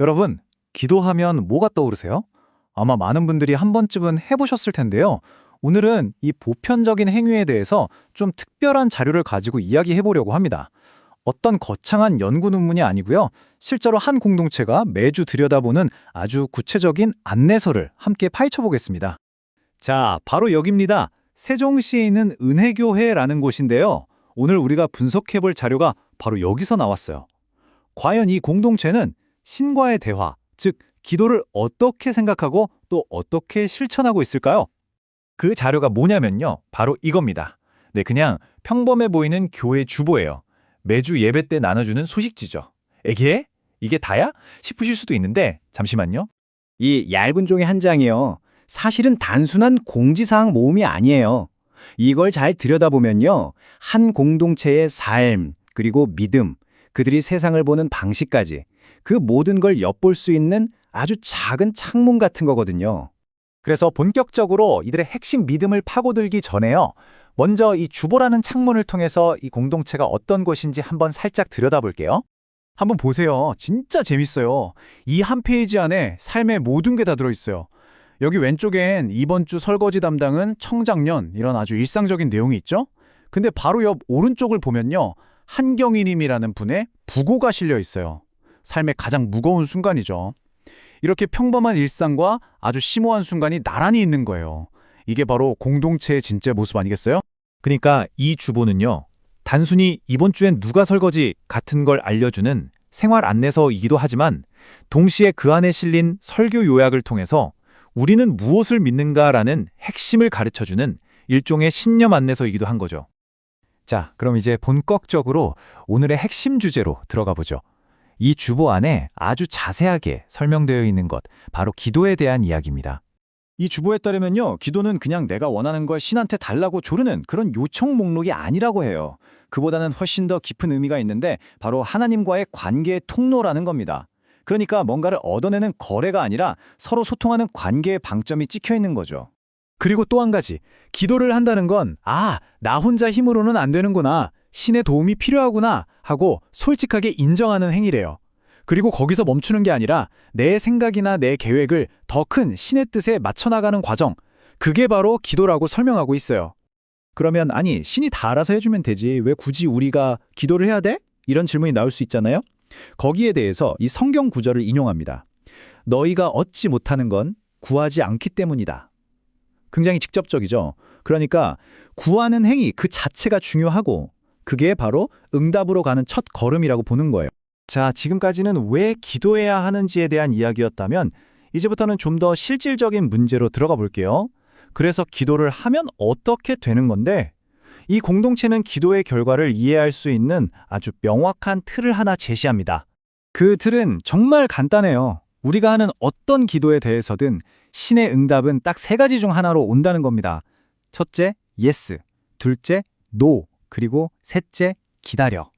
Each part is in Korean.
여러분, 기도하면 뭐가 떠오르세요? 아마 많은 분들이 한 번쯤은 해보셨을 텐데요. 오늘은 이 보편적인 행위에 대해서 좀 특별한 자료를 가지고 이야기해보려고 합니다. 어떤 거창한 연구 논문이 아니고요. 실제로 한 공동체가 매주 들여다보는 아주 구체적인 안내서를 함께 파헤쳐보겠습니다. 자, 바로 여기입니다. 세종시에 있는 은혜교회라는 곳인데요. 오늘 우리가 분석해볼 자료가 바로 여기서 나왔어요. 과연 이 공동체는 신과의 대화, 즉 기도를 어떻게 생각하고 또 어떻게 실천하고 있을까요? 그 자료가 뭐냐면요. 바로 이겁니다. 네, 그냥 평범해 보이는 교회 주보예요. 매주 예배 때 나눠주는 소식지죠. 에게? 이게 다야? 싶으실 수도 있는데 잠시만요. 이 얇은 종이 한 장이요. 사실은 단순한 공지사항 모음이 아니에요. 이걸 잘 들여다보면요. 한 공동체의 삶, 그리고 믿음, 그들이 세상을 보는 방식까지 그 모든 걸 엿볼 수 있는 아주 작은 창문 같은 거거든요. 그래서 본격적으로 이들의 핵심 믿음을 파고들기 전에요. 먼저 이 주보라는 창문을 통해서 이 공동체가 어떤 곳인지 한번 살짝 들여다볼게요. 한번 보세요. 진짜 재밌어요. 이 한 페이지 안에 삶의 모든 게 다 들어있어요. 여기 왼쪽엔 이번 주 설거지 담당은 청작년 이런 아주 일상적인 내용이 있죠? 근데 바로 옆 오른쪽을 보면요. 한경희님이라는 분의 부고가 실려 있어요. 삶의 가장 무거운 순간이죠. 이렇게 평범한 일상과 아주 심오한 순간이 나란히 있는 거예요. 이게 바로 공동체의 진짜 모습 아니겠어요? 그러니까 이 주보는요. 단순히 이번 주엔 누가 설거지 같은 걸 알려주는 생활 안내서이기도 하지만 동시에 그 안에 실린 설교 요약을 통해서 우리는 무엇을 믿는가라는 핵심을 가르쳐주는 일종의 신념 안내서이기도 한 거죠. 자, 그럼 이제 본격적으로 오늘의 핵심 주제로 들어가 보죠. 이 주보 안에 아주 자세하게 설명되어 있는 것, 바로 기도에 대한 이야기입니다. 이 주보에 따르면요, 기도는 그냥 내가 원하는 걸 신한테 달라고 조르는 그런 요청 목록이 아니라고 해요. 그보다는 훨씬 더 깊은 의미가 있는데 바로 하나님과의 관계의 통로라는 겁니다. 그러니까 뭔가를 얻어내는 거래가 아니라 서로 소통하는 관계의 방점이 찍혀 있는 거죠. 그리고 또 한 가지, 기도를 한다는 건 나 혼자 힘으로는 안 되는구나, 신의 도움이 필요하구나 하고 솔직하게 인정하는 행위래요. 그리고 거기서 멈추는 게 아니라 내 생각이나 내 계획을 더 큰 신의 뜻에 맞춰나가는 과정, 그게 바로 기도라고 설명하고 있어요. 그러면 아니, 신이 다 알아서 해주면 되지, 왜 굳이 우리가 기도를 해야 돼? 이런 질문이 나올 수 있잖아요. 거기에 대해서 이 성경 구절을 인용합니다. 너희가 얻지 못하는 건 구하지 않기 때문이다. 굉장히 직접적이죠. 그러니까 구하는 행위 그 자체가 중요하고 그게 바로 응답으로 가는 첫 걸음이라고 보는 거예요. 자, 지금까지는 왜 기도해야 하는지에 대한 이야기였다면 이제부터는 좀 더 실질적인 문제로 들어가 볼게요. 그래서 기도를 하면 어떻게 되는 건데, 이 공동체는 기도의 결과를 이해할 수 있는 아주 명확한 틀을 하나 제시합니다. 그 틀은 정말 간단해요. 우리가 하는 어떤 기도에 대해서든 신의 응답은 딱 세 가지 중 하나로 온다는 겁니다. 첫째, yes. 둘째, no. 그리고 셋째, 기다려.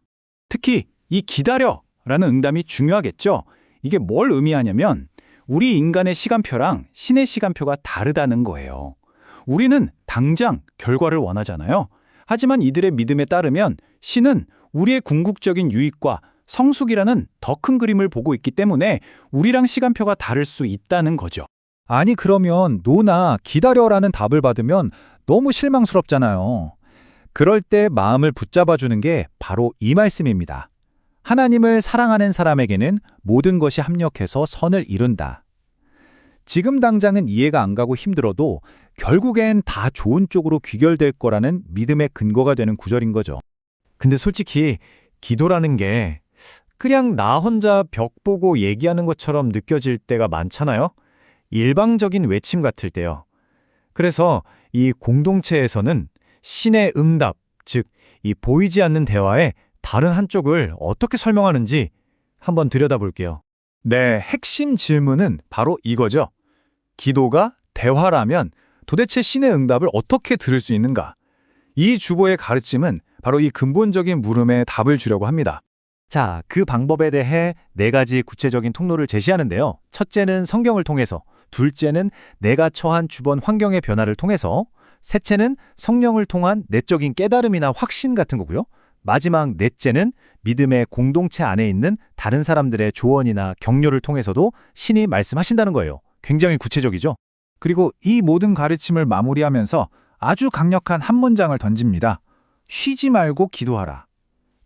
특히 이 기다려라는 응답이 중요하겠죠. 이게 뭘 의미하냐면 우리 인간의 시간표랑 신의 시간표가 다르다는 거예요. 우리는 당장 결과를 원하잖아요. 하지만 이들의 믿음에 따르면 신은 우리의 궁극적인 유익과 성숙이라는 더 큰 그림을 보고 있기 때문에 우리랑 시간표가 다를 수 있다는 거죠. 아니, 그러면 노나 기다려라는 답을 받으면 너무 실망스럽잖아요. 그럴 때 마음을 붙잡아주는 게 바로 이 말씀입니다. 하나님을 사랑하는 사람에게는 모든 것이 합력해서 선을 이룬다. 지금 당장은 이해가 안 가고 힘들어도 결국엔 다 좋은 쪽으로 귀결될 거라는 믿음의 근거가 되는 구절인 거죠. 근데 솔직히 기도라는 게 그냥 나 혼자 벽 보고 얘기하는 것처럼 느껴질 때가 많잖아요. 일방적인 외침 같을 때요. 그래서 이 공동체에서는 신의 응답, 즉 이 보이지 않는 대화의 다른 한쪽을 어떻게 설명하는지 한번 들여다볼게요. 네, 핵심 질문은 바로 이거죠. 기도가 대화라면 도대체 신의 응답을 어떻게 들을 수 있는가? 이 주보의 가르침은 바로 이 근본적인 물음에 답을 주려고 합니다. 자, 그 방법에 대해 네 가지 구체적인 통로를 제시하는데요. 첫째는 성경을 통해서, 둘째는 내가 처한 주변 환경의 변화를 통해서, 셋째는 성령을 통한 내적인 깨달음이나 확신 같은 거고요. 마지막 넷째는 믿음의 공동체 안에 있는 다른 사람들의 조언이나 격려를 통해서도 신이 말씀하신다는 거예요. 굉장히 구체적이죠? 그리고 이 모든 가르침을 마무리하면서 아주 강력한 한 문장을 던집니다. 쉬지 말고 기도하라.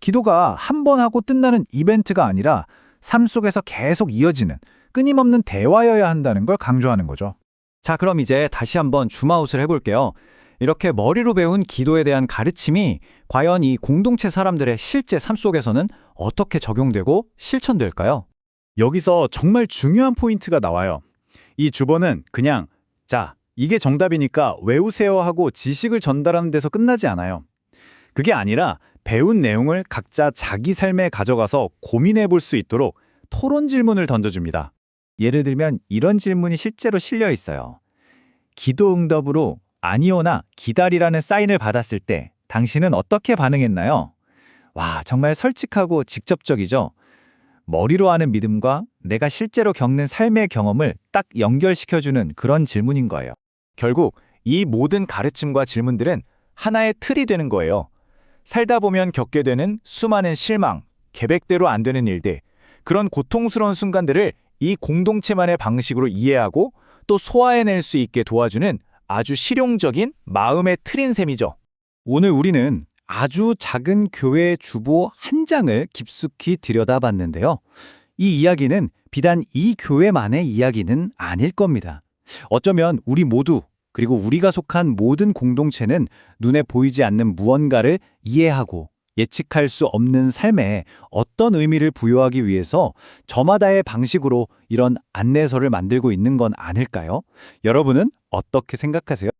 기도가 한 번 하고 끝나는 이벤트가 아니라 삶 속에서 계속 이어지는 끊임없는 대화여야 한다는 걸 강조하는 거죠. 자, 그럼 이제 다시 한번 줌아웃을 해볼게요. 이렇게 머리로 배운 기도에 대한 가르침이 과연 이 공동체 사람들의 실제 삶 속에서는 어떻게 적용되고 실천될까요? 여기서 정말 중요한 포인트가 나와요. 이 주보는 그냥 자, 이게 정답이니까 외우세요 하고 지식을 전달하는 데서 끝나지 않아요. 그게 아니라 배운 내용을 각자 자기 삶에 가져가서 고민해 볼 수 있도록 토론 질문을 던져줍니다. 예를 들면 이런 질문이 실제로 실려 있어요. 기도 응답으로 아니오나 기다리라는 사인을 받았을 때 당신은 어떻게 반응했나요? 와, 정말 솔직하고 직접적이죠. 머리로 아는 믿음과 내가 실제로 겪는 삶의 경험을 딱 연결시켜주는 그런 질문인 거예요. 결국 이 모든 가르침과 질문들은 하나의 틀이 되는 거예요. 살다 보면 겪게 되는 수많은 실망, 계획대로 안 되는 일들, 그런 고통스러운 순간들을 이 공동체만의 방식으로 이해하고 또 소화해낼 수 있게 도와주는 아주 실용적인 마음의 틀인 셈이죠. 오늘 우리는 아주 작은 교회 주보 한 장을 깊숙이 들여다봤는데요. 이 이야기는 비단 이 교회만의 이야기는 아닐 겁니다. 어쩌면 우리 모두, 그리고 우리가 속한 모든 공동체는 눈에 보이지 않는 무언가를 이해하고 예측할 수 없는 삶에 어떤 의미를 부여하기 위해서 저마다의 방식으로 이런 안내서를 만들고 있는 건 아닐까요? 여러분은 어떻게 생각하세요?